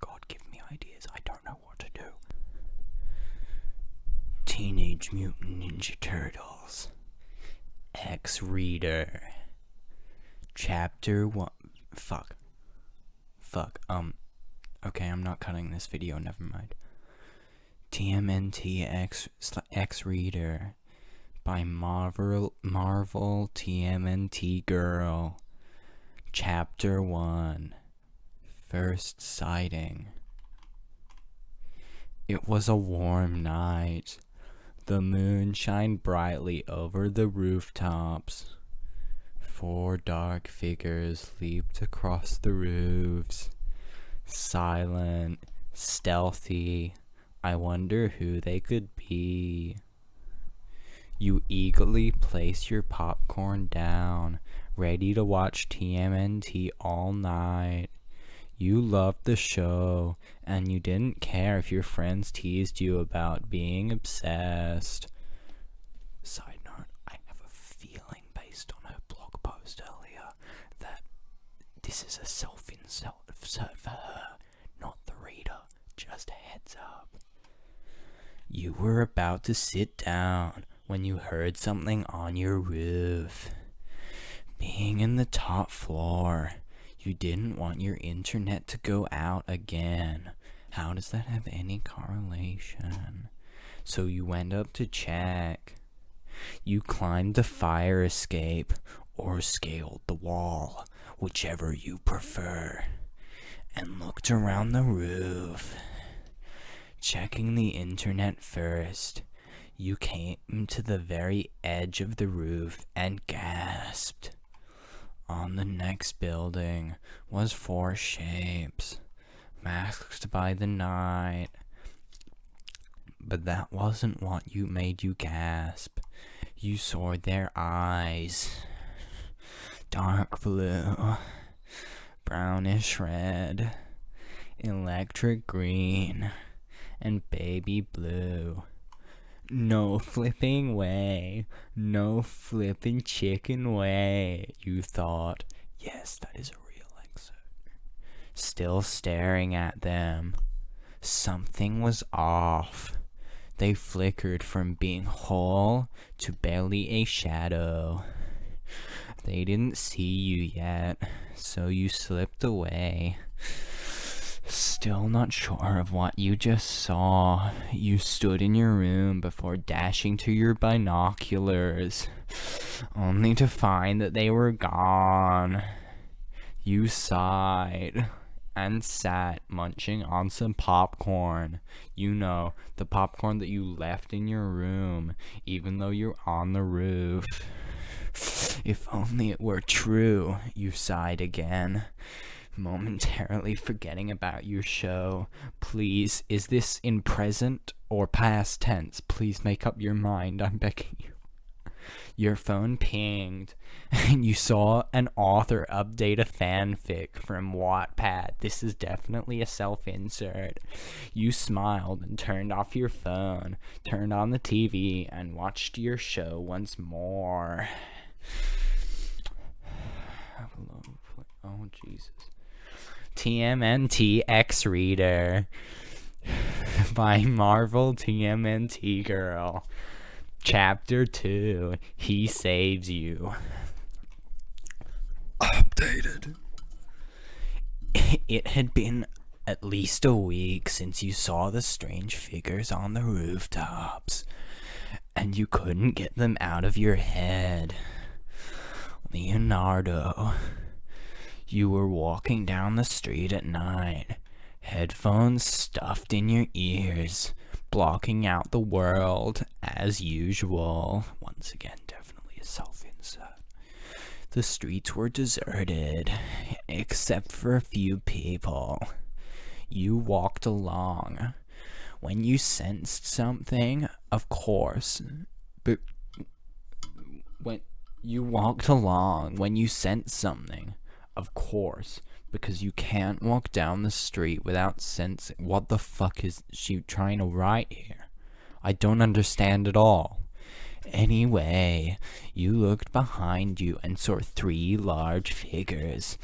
God, give me ideas. I don't know what to do. Teenage Mutant Ninja Turtles. X-Reader. Chapter 1. Fuck. Okay, I'm not cutting this video, never mind. TMNT X-Reader by Marvel TMNT Girl. Chapter 1. First sighting. It was a warm night. The moon shined brightly over the rooftops. 4 dark figures leaped across the roofs. Silent, stealthy. I wonder who they could be. You eagerly place your popcorn down, ready to watch TMNT all night. You loved the show, and you didn't care if your friends teased you about being obsessed. Side note, I have a feeling based on her blog post earlier that this is a self-insert for her, not the reader. Just a heads up. You were about to sit down when you heard something on your roof. Being in the top floor, you didn't want your internet to go out again. How does that have any correlation? So you went up to check. You climbed the fire escape or scaled the wall, whichever you prefer, and looked around the roof. Checking the internet first, you came to the very edge of the roof and gasped. On the next building was 4 shapes, masked by the night. But that wasn't what made you gasp. You saw their eyes. Dark blue, brownish red, electric green, and baby blue. No flipping way. No flipping chicken way, you thought. Yes, that is a real excerpt. Still staring at them. Something was off. They flickered from being whole to barely a shadow. They didn't see you yet, so you slipped away. Still not sure of what you just saw, you stood in your room before dashing to your binoculars, only to find that they were gone. You sighed and sat munching on some popcorn. You know, the popcorn that you left in your room, even though you're on the roof. If only it were true, you sighed again, momentarily forgetting about your show. Please, is this in present or past tense? Please make up your mind, I'm begging you. Your phone pinged, and you saw an author update a fanfic from Wattpad. This is definitely a self-insert. You smiled and turned off your phone, turned on the TV, and watched your show once more. Oh, Jesus. TMNT X-Reader by Marvel TMNT Girl. Chapter 2. He Saves You. Updated. It had been at least a week since you saw the strange figures on the rooftops, and you couldn't get them out of your head. Leonardo. You were walking down the street at night, headphones stuffed in your ears, blocking out the world as usual. Once again, definitely a self-insert. The streets were deserted, except for a few people. You walked along. When you sensed something, of course, but when you walked along, when you sensed something, of course, because you can't walk down the street without sensing. What the fuck is she trying to write here? I don't understand at all. Anyway, you looked behind you and saw 3 large figures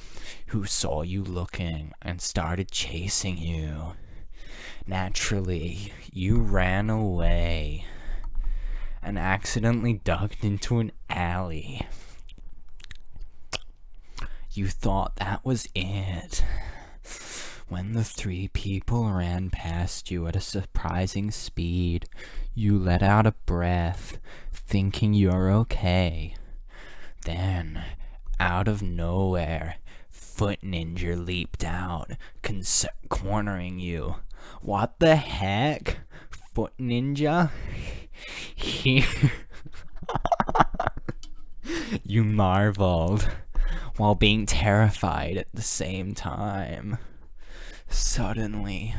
who saw you looking and started chasing you. Naturally, you ran away and accidentally ducked into an alley. You thought that was it. When the 3 people ran past you at a surprising speed, you let out a breath, thinking you're okay. Then, out of nowhere, Foot Ninja leaped out, cornering you. What the heck? Foot Ninja? You marveled, while being terrified at the same time. Suddenly,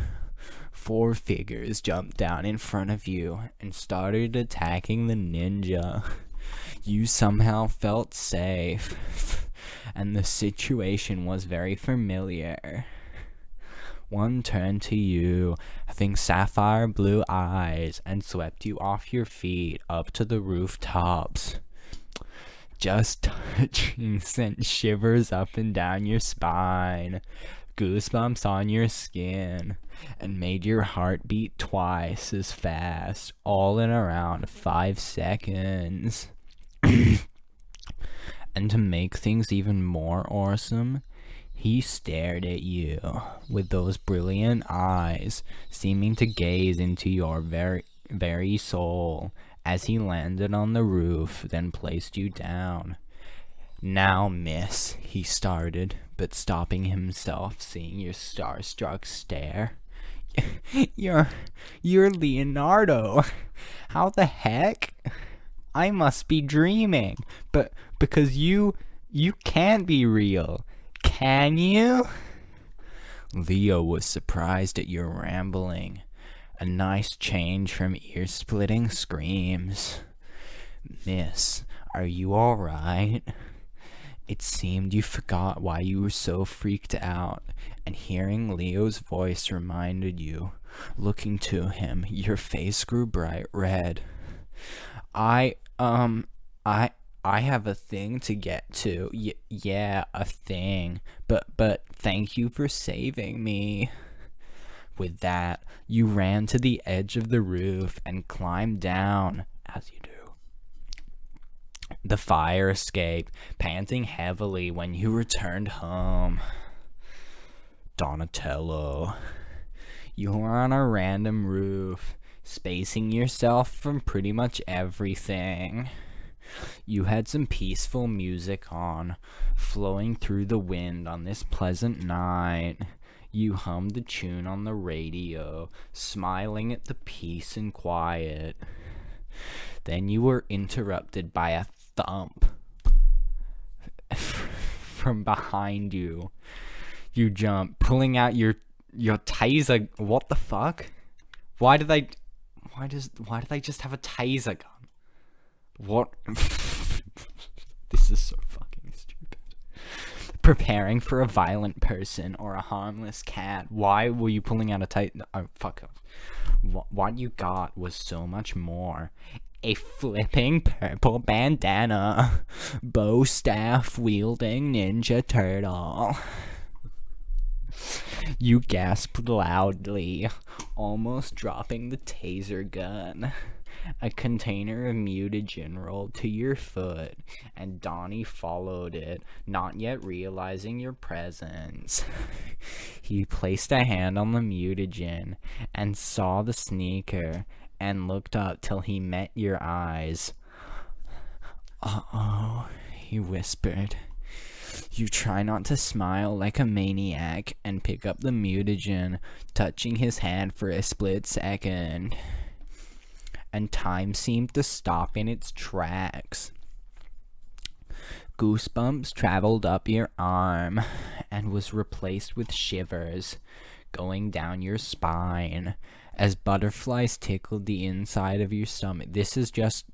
4 figures jumped down in front of you and started attacking the ninja. You somehow felt safe, and the situation was very familiar. One turned to you, having sapphire blue eyes, and swept you off your feet up to the rooftops. Just touching sent shivers up and down your spine, goosebumps on your skin, and made your heart beat twice as fast, all in around 5 seconds. And to make things even more awesome, he stared at you with those brilliant eyes, seeming to gaze into your very soul as he landed on the roof, then placed you down. Now, miss, he started, but stopping himself, seeing your starstruck stare. You're Leonardo. How the heck? I must be dreaming, but because you can't be real, can you? Leo was surprised at your rambling. A nice change from ear-splitting screams. Miss, are you all right? It seemed you forgot why you were so freaked out, and hearing Leo's voice reminded you. Looking to him, your face grew bright red. I have a thing to get to. Yeah, a thing. But thank you for saving me. With that, you ran to the edge of the roof and climbed down, as you do. The fire escape, panting heavily when you returned home. Donatello, you were on a random roof, spacing yourself from pretty much everything. You had some peaceful music on, flowing through the wind on this pleasant night. You hummed a tune on the radio, smiling at the peace and quiet. Then you were interrupted by a thump from behind you. You jumped, pulling out your taser. What the fuck? Why did they just have a taser gun? What? This is so fucking stupid. Preparing for a violent person or a harmless cat. Why were you pulling out a taser? Oh, fuck off. What you got was so much more. A flipping purple bandana, bow staff wielding Ninja Turtle. You gasped loudly, almost dropping the taser gun. A container of mutagen rolled to your foot, and Donnie followed it, not yet realizing your presence. He placed a hand on the mutagen and saw the sneaker, and looked up till he met your eyes. Uh-oh, he whispered. You try not to smile like a maniac and pick up the mutagen, touching his hand for a split second. And time seemed to stop in its tracks. Goosebumps traveled up your arm and was replaced with shivers going down your spine as butterflies tickled the inside of your stomach. This is just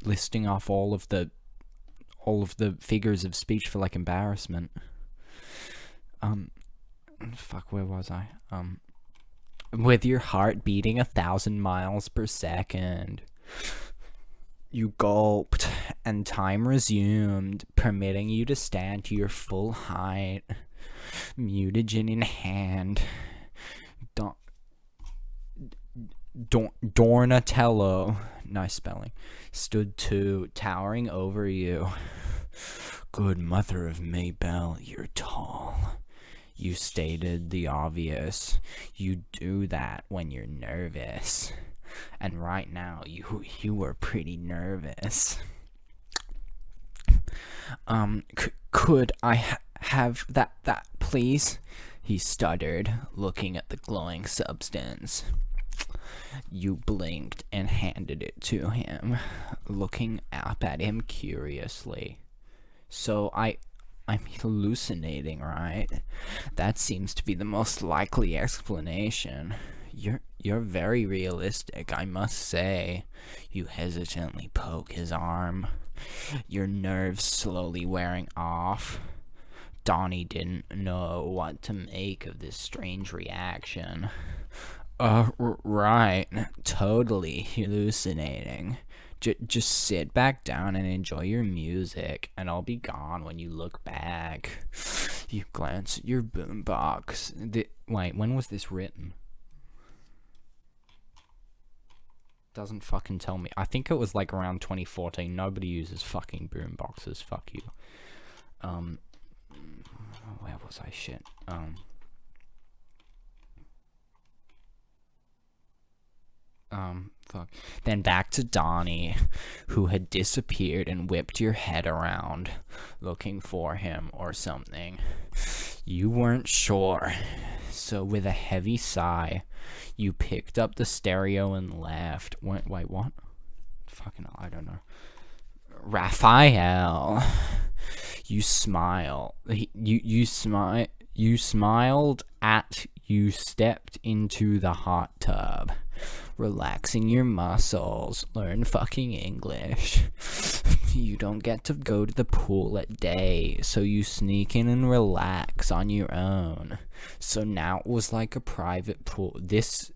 listing off all of the figures of speech for like embarrassment. Fuck, where was I? With your heart beating 1,000 miles per second. You gulped, and time resumed, permitting you to stand to your full height, mutagen in hand. Dornatello, nice spelling, stood too, towering over you. Good mother of Maybell, you're tall. You stated the obvious. You do that when you're nervous. And right now, you were pretty nervous. Could I have that, please? He stuttered, looking at the glowing substance. You blinked and handed it to him, looking up at him curiously. So I'm hallucinating, right? That seems to be the most likely explanation. You're very realistic, I must say. You hesitantly poke his arm, your nerves slowly wearing off. Donnie didn't know what to make of this strange reaction. Right. Totally hallucinating. Just sit back down and enjoy your music, and I'll be gone when you look back. You glance at your boombox. Wait, when was this written? Doesn't fucking tell me. I think it was like around 2014. Nobody uses fucking boomboxes. Fuck you. Where was I? Shit. Fuck. Then back to Donnie, who had disappeared and whipped your head around, looking for him or something. You weren't sure, so with a heavy sigh, you picked up the stereo and left. Wait, what? Fucking, I don't know. Raphael, you smile. You smiled at you stepped into the hot tub. Relaxing your muscles, learn fucking English. You don't get to go to the pool at day, so you sneak in and relax on your own. So now it was like a private pool. This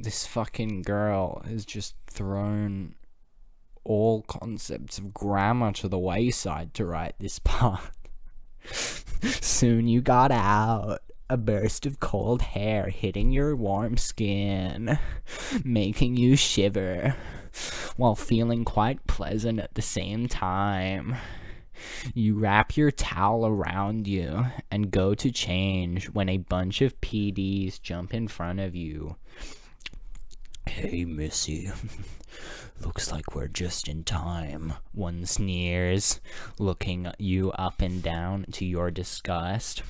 fucking girl has just thrown all concepts of grammar to the wayside to write this part. Soon you got out. A burst of cold hair hitting your warm skin, making you shiver, while feeling quite pleasant at the same time. You wrap your towel around you and go to change when a bunch of PDs jump in front of you. Hey, Missy. Looks like we're just in time, one sneers, looking you up and down to your disgust.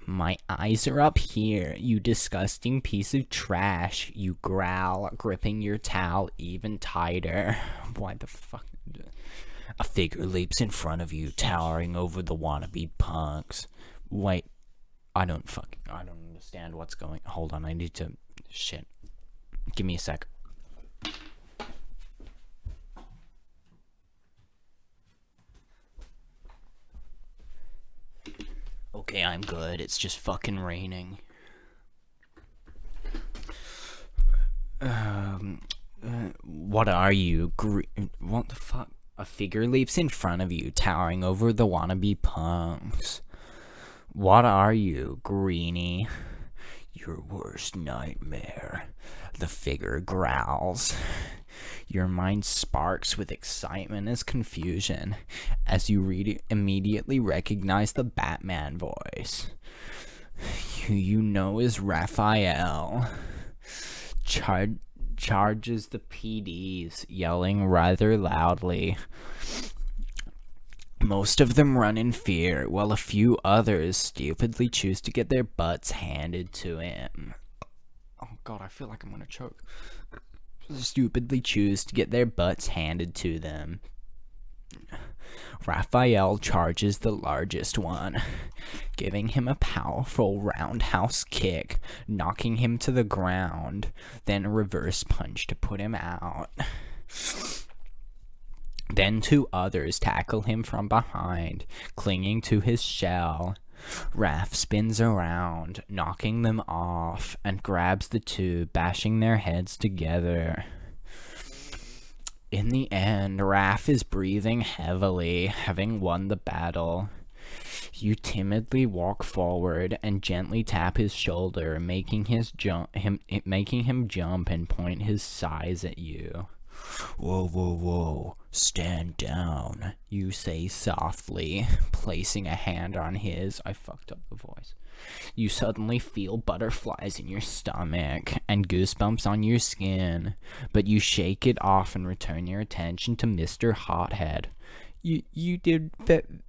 My eyes are up here, you disgusting piece of trash, you growl, gripping your towel even tighter. Why the fuck? A figure leaps in front of you, towering over the wannabe punks. Wait, I don't understand what's going. Hold on, I need to. Shit. Give me a sec. Okay, I'm good. It's just fucking raining. What are you? What the fuck? A figure leaps in front of you, towering over the wannabe punks. What are you, Greenie? Your worst nightmare. The figure growls. Your mind sparks with excitement as confusion as you immediately recognize the Batman voice. You know is Raphael. Charges the PDs, yelling rather loudly. Most of them run in fear, while a few others stupidly choose to get their butts handed to him. Oh god, I feel like I'm gonna choke. Stupidly choose to get their butts handed to them. Raphael charges the largest one, giving him a powerful roundhouse kick, knocking him to the ground, then a reverse punch to put him out. Then two others tackle him from behind, clinging to his shell. Raph spins around, knocking them off, and grabs the two, bashing their heads together. In the end, Raph is breathing heavily, having won the battle. You timidly walk forward and gently tap his shoulder, making him jump and point his size at you. Whoa, whoa, whoa, stand down, you say softly, placing a hand on his. I fucked up the voice. You suddenly feel butterflies in your stomach and goosebumps on your skin, but you shake it off and return your attention to Mr. Hothead. You did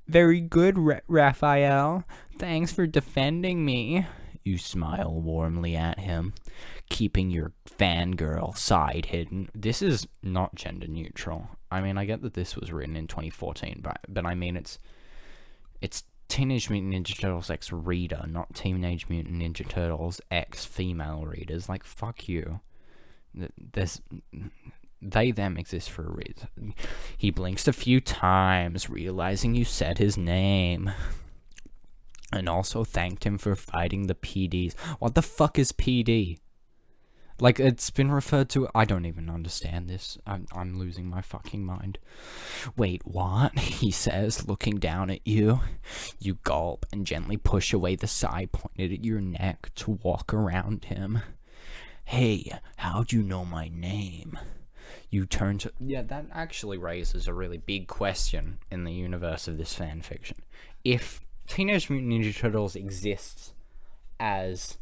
very good, Raphael. Thanks for defending me. You smile warmly at him, keeping your fangirl side hidden. This is not gender neutral. I mean, I get that this was written in 2014, but I mean, it's Teenage Mutant Ninja Turtles X reader, not Teenage Mutant Ninja Turtles X female readers. Like, fuck you. They, them exist for a reason. He blinks a few times, realizing you said his name. And also thanked him for fighting the PDs. What the fuck is PD? Like, it's been referred to. I don't even understand this. I'm losing my fucking mind. Wait, what? He says, looking down at you. You gulp and gently push away the side pointed at your neck to walk around him. Hey, how'd you know my name? You turn to... Yeah, that actually raises a really big question in the universe of this fanfiction. If Teenage Mutant Ninja Turtles exists as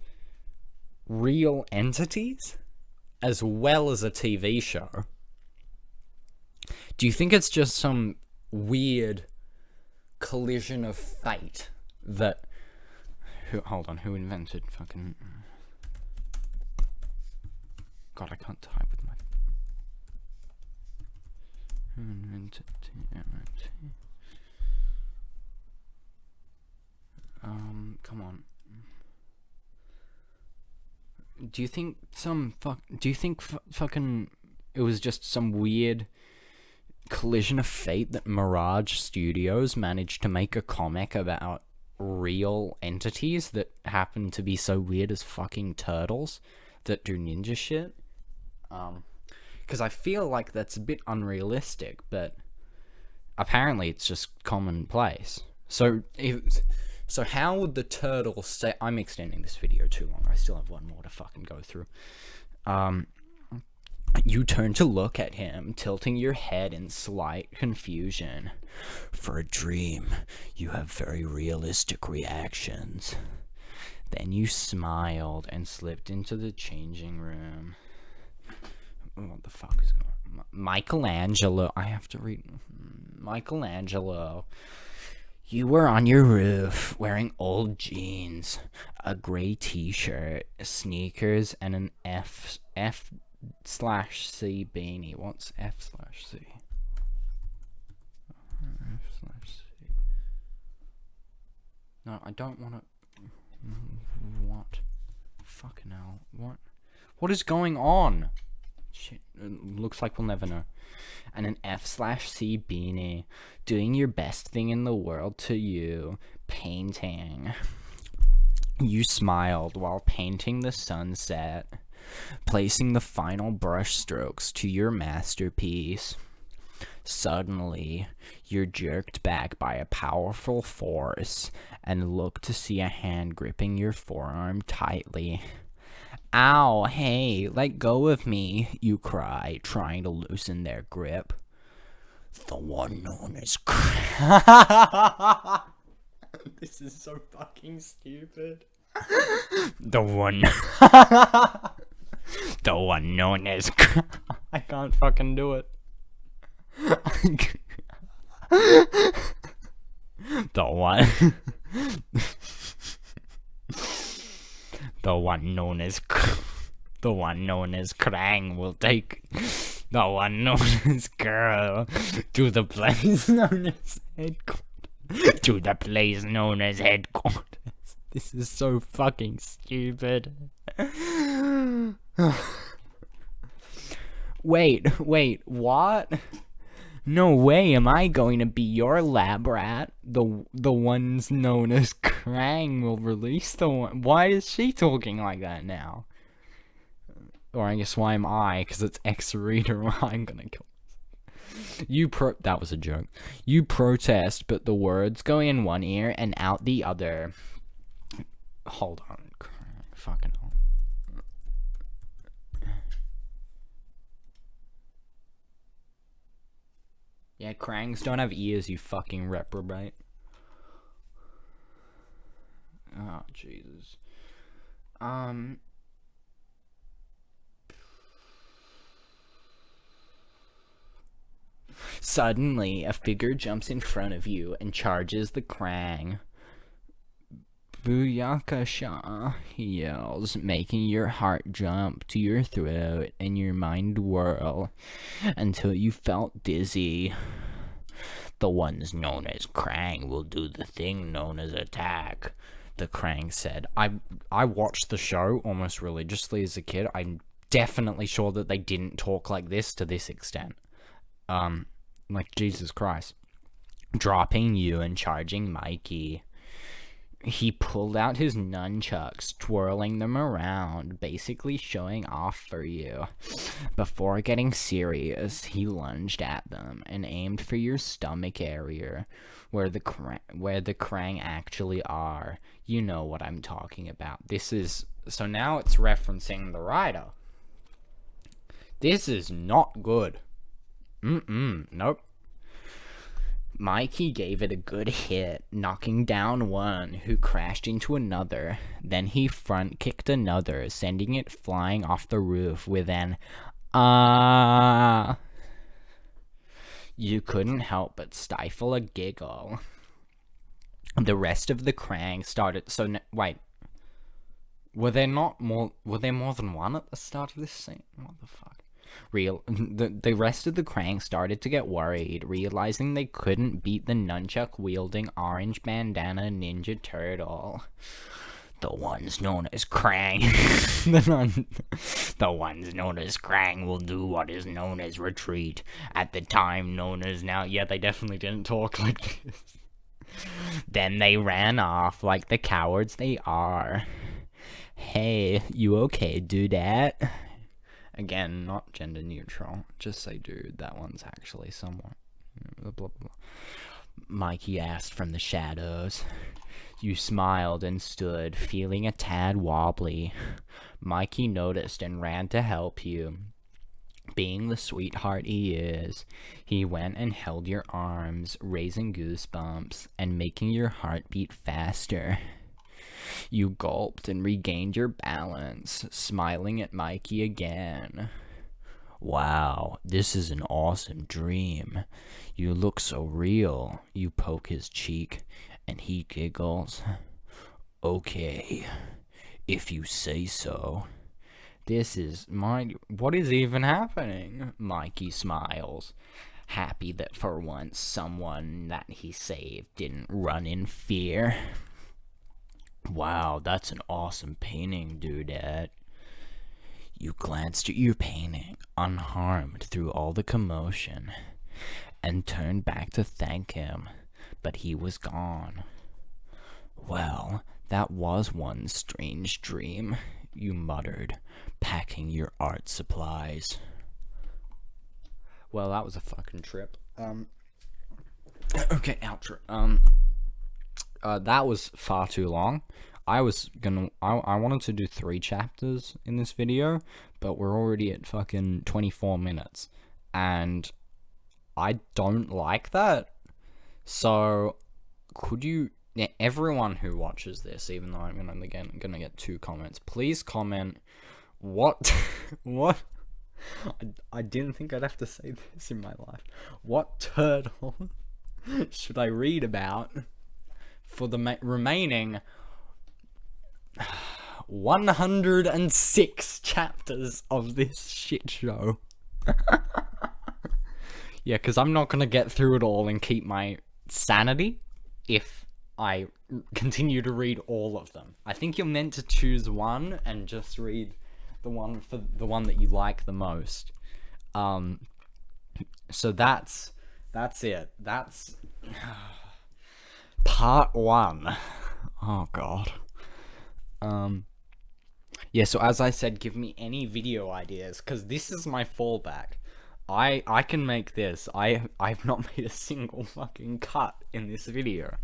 real entities, as well as a TV show, do you think it's just some weird collision of fate that... who invented fucking... God, I can't type with my... Who invented TMNT? Come on. Do you think fucking it was just some weird collision of fate that Mirage Studios managed to make a comic about real entities that happen to be so weird as fucking turtles that do ninja shit? Because I feel like that's a bit unrealistic, but apparently it's just commonplace. So how would the turtles say... I'm extending this video too long. I still have one more to fucking go through. You turn to look at him, tilting your head in slight confusion. For a dream, you have very realistic reactions. Then you smiled and slipped into the changing room. What the fuck is going on? Michelangelo. I have to read. Michelangelo. You were on your roof, wearing old jeans, a gray t-shirt, sneakers, and an F/C beanie. What's F/C? F/C. No, I don't want to... What? Fucking hell. What is going on? Shit, it looks like we'll never know. And an F/C beanie. Doing your best thing in the world to you. Painting. You smiled while painting the sunset, placing the final brush strokes to your masterpiece. Suddenly, you're jerked back by a powerful force and look to see a hand gripping your forearm tightly. Ow, hey, let go of me, you cry, trying to loosen their grip. The one known as... This is so fucking stupid. The one... The one known as... I can't fucking do it. The one... The one known as Krang will take the one known as Girl to the place known as headquarters. This is so fucking stupid. Wait, what? No way am I going to be your lab rat. The ones known as Krang will release the one. Why is she talking like that now? Or I guess why am I? Because it's X-Reader. I'm gonna kill That was a joke. You protest, but the words go in one ear and out the other. Hold on. Fucking hell. Yeah, Krangs don't have ears, you fucking reprobate. Oh, Jesus. Suddenly, a figure jumps in front of you and charges the Krang. Booyakasha, he yells, making your heart jump to your throat and your mind whirl until you felt dizzy. The ones known as Krang will do the thing known as attack, the Krang said. I watched the show almost religiously as a kid. I'm definitely sure that they didn't talk like this to this extent. Like, Jesus Christ. Dropping you and charging Mikey. He pulled out his nunchucks, twirling them around, basically showing off for you. Before getting serious, he lunged at them and aimed for your stomach area, where the Krang actually are. You know what I'm talking about. So now it's referencing the writer. This is not good. Nope. Mikey gave it a good hit, knocking down one, who crashed into another. Then he front kicked another, sending it flying off the roof with an You couldn't help but stifle a giggle. The rest of the Krang started. Wait. Were there more than one at the start of this scene? What the fuck? The rest of the Krang started to get worried, realizing they couldn't beat the nunchuck-wielding orange bandana ninja turtle. The ones known as Krang. The ones known as Krang will do what is known as retreat, at the time known as now. Yeah, they definitely didn't talk like this. Then they ran off like the cowards they are. Hey, you okay, dudette? Again, not gender neutral. Just say dude, that one's actually someone. Blah, blah, blah. Mikey asked from the shadows. You smiled and stood, feeling a tad wobbly. Mikey noticed and ran to help you. Being the sweetheart he is, he went and held your arms, raising goosebumps and making your heart beat faster. You gulped and regained your balance, smiling at Mikey again. Wow, this is an awesome dream. You look so real. You poke his cheek, and he giggles. Okay, if you say so. What is even happening? Mikey smiles, happy that for once someone that he saved didn't run in fear. Wow, that's an awesome painting, dudette. You glanced at your painting, unharmed through all the commotion, and turned back to thank him, but he was gone. Well, that was one strange dream, you muttered, packing your art supplies. Well, that was a fucking trip. Okay, outro. That was far too long. I wanted to do 3 chapters in this video, but we're already at fucking 24 minutes, and I don't like that. So, everyone who watches this, even though I'm gonna get 2 comments, please comment what I didn't think I'd have to say this in my life. What turtle should I read about for the remaining 106 chapters of this shit show? Yeah, because I'm not gonna get through it all and keep my sanity if I continue to read all of them. I think you're meant to choose one and just read the one that you like the most. So that's it. That's part 1. Oh god. Yeah, so as I said, give me any video ideas, because this is my fallback. I can make this. I've not made a single fucking cut in this video.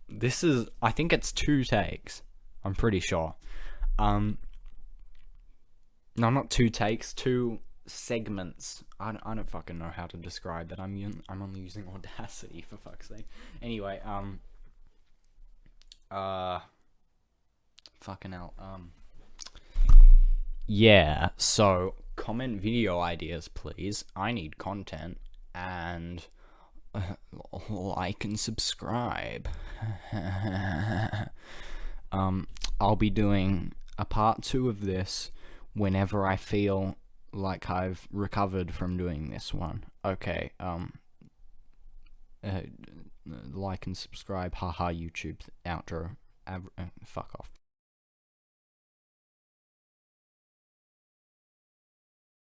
This is, I think it's 2 takes. I'm pretty sure. No, not 2 takes, 2 segments. I don't fucking know how to describe that. I'm only using Audacity, for fuck's sake. Anyway, fucking hell. Yeah. So comment video ideas, please. I need content, and like and subscribe. I'll be doing a part 2 of this whenever I feel like I've recovered from doing this one. Okay, like and subscribe. Haha, YouTube outro. Fuck off.